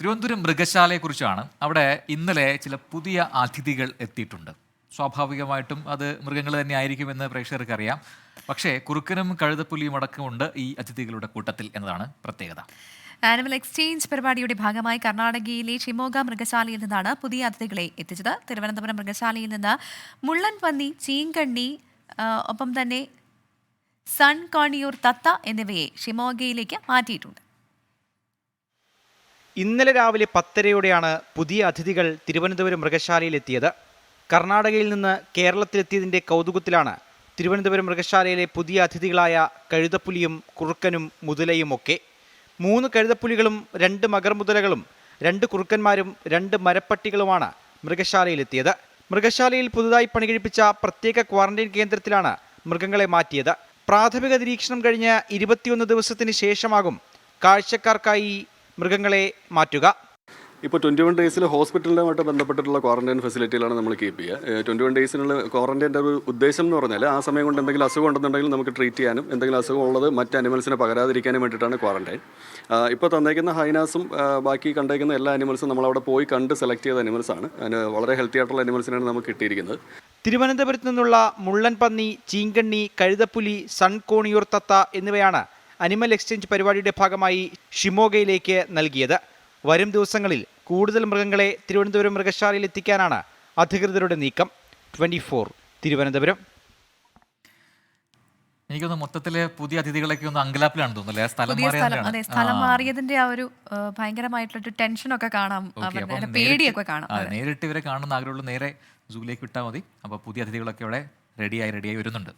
തിരുവനന്തപുരം മൃഗശാലയെക്കുറിച്ചാണ്. അവിടെ ഇന്നലെ ചില പുതിയ അതിഥികൾ എത്തിയിട്ടുണ്ട്. സ്വാഭാവികമായിട്ടും അത് മൃഗങ്ങൾ തന്നെ ആയിരിക്കുമെന്ന് പ്രേക്ഷകർക്ക് അറിയാം. പക്ഷേ കുറുക്കനും കഴുതപ്പുലിയും അടക്കമുണ്ട് ഈ അതിഥികളുടെ കൂട്ടത്തിൽ എന്നതാണ് പ്രത്യേകത. ആനിമൽ എക്സ്ചേഞ്ച് പരിപാടിയുടെ ഭാഗമായി കർണാടകയിലെ ഷിമോഗ മൃഗശാലയിൽ നിന്നാണ് പുതിയ അതിഥികളെ എത്തിച്ചത്. തിരുവനന്തപുരം മൃഗശാലയിൽ നിന്ന് മുള്ളൻ പന്നി, ചീങ്കണ്ണി, ഒപ്പം തന്നെ സൺ കോണിയൂർ തത്ത എന്നിവയെ ഷിമോഗയിലേക്ക് മാറ്റിയിട്ടുണ്ട്. ഇന്നലെ രാവിലെ 10:30-യോടെയാണ് പുതിയ അതിഥികൾ തിരുവനന്തപുരം മൃഗശാലയിലെത്തിയത്. കർണാടകയിൽ നിന്ന് കേരളത്തിലെത്തിയതിൻ്റെ കൗതുകത്തിലാണ് തിരുവനന്തപുരം മൃഗശാലയിലെ പുതിയ അതിഥികളായ കഴുതപ്പുലിയും കുറുക്കനും മുതലയുമൊക്കെ. 3 കഴുതപ്പുലികളും 2 മകർമുതലകളും 2 കുറുക്കന്മാരും 2 മരപ്പട്ടികളുമാണ് മൃഗശാലയിലെത്തിയത്. മൃഗശാലയിൽ പുതുതായി പണികഴിപ്പിച്ച പ്രത്യേക ക്വാറന്റൈൻ കേന്ദ്രത്തിലാണ് മൃഗങ്ങളെ മാറ്റിയത്. പ്രാഥമിക നിരീക്ഷണം കഴിഞ്ഞ് 21 ദിവസത്തിന് ശേഷമാകും കാഴ്ചക്കാർക്കായി മൃഗങ്ങളെ മാറ്റുക. ഇപ്പോൾ 21 ഡേയ്സിൽ ഹോസ്പിറ്റലുമായിട്ട് ബന്ധപ്പെട്ടിട്ടുള്ള ക്വാറന്റൈൻ ഫെസിലിറ്റിയിലാണ് നമ്മൾ കീപ്പ് ചെയ്യുക. 21 ഡേയ്സിനുള്ള ക്വാറന്റൈൻ്റെ ഒരു ഉദ്ദേശം എന്ന് പറഞ്ഞാൽ ആ സമയം കൊണ്ട് എന്തെങ്കിലും അസുഖം ഉണ്ടെന്നുണ്ടെങ്കിൽ നമുക്ക് ട്രീറ്റ് ചെയ്യാനും എന്തെങ്കിലും അസുഖം ഉള്ളത് മറ്റ് അനിമൽസിനെ പകരാതിരിക്കാനും വേണ്ടിയിട്ടാണ് ക്വാറന്റൈൻ. ഇപ്പോൾ തന്നേക്കുന്ന ഹൈനാസും ബാക്കി കണ്ടേക്കുന്ന എല്ലാ അനിമൽസും നമ്മളവിടെ പോയി കണ്ട് സെലക്ട് ചെയ്ത അനിമൽസാണ്. അതിന് വളരെ ഹെൽത്തി ആയിട്ടുള്ള അനിമൽസിനാണ് നമുക്ക് കിട്ടിയിരിക്കുന്നത്. തിരുവനന്തപുരത്ത് നിന്നുള്ള മുള്ളൻ പന്നി, ചീങ്കണ്ണി, കഴുതപ്പുലി, സൺ കോണിയൂർ തത്ത എന്നിവയാണ് അനിമൽ എക്സ്ചേഞ്ച് പരിപാടിയുടെ ഭാഗമായി ഷിമോഗയിലേക്ക് നൽകിയത്. വരും ദിവസങ്ങളിൽ കൂടുതൽ മൃഗങ്ങളെ തിരുവനന്തപുരം മൃഗശാലയിൽ എത്തിക്കാനാണ് അധികൃതരുടെ നീക്കം. 24 തിരുവനന്തപുരം. എനിക്കൊന്ന് മൊത്തത്തില് പുതിയ അതിഥികളൊക്കെ ഒന്ന് അങ്കലാപ്പിലാണ് തോന്നുന്നല്ലേ? സ്ഥലം മാറിയതിന്റെ ആ ഒരു ഭയങ്കരമായിട്ടുള്ള ടെൻഷനൊക്കെ കാണാം, പേടിയൊക്കെ കാണാം. നേരിട്ട് ഇവരെ കാണുന്ന ആഗ്രഹമുള്ള നേരെ സൂവിലേക്ക് വിട്ടാൽ മതി. അപ്പോൾ പുതിയ അതിഥികളൊക്കെ ഇവിടെ റെഡിയായി വരുന്നുണ്ട്.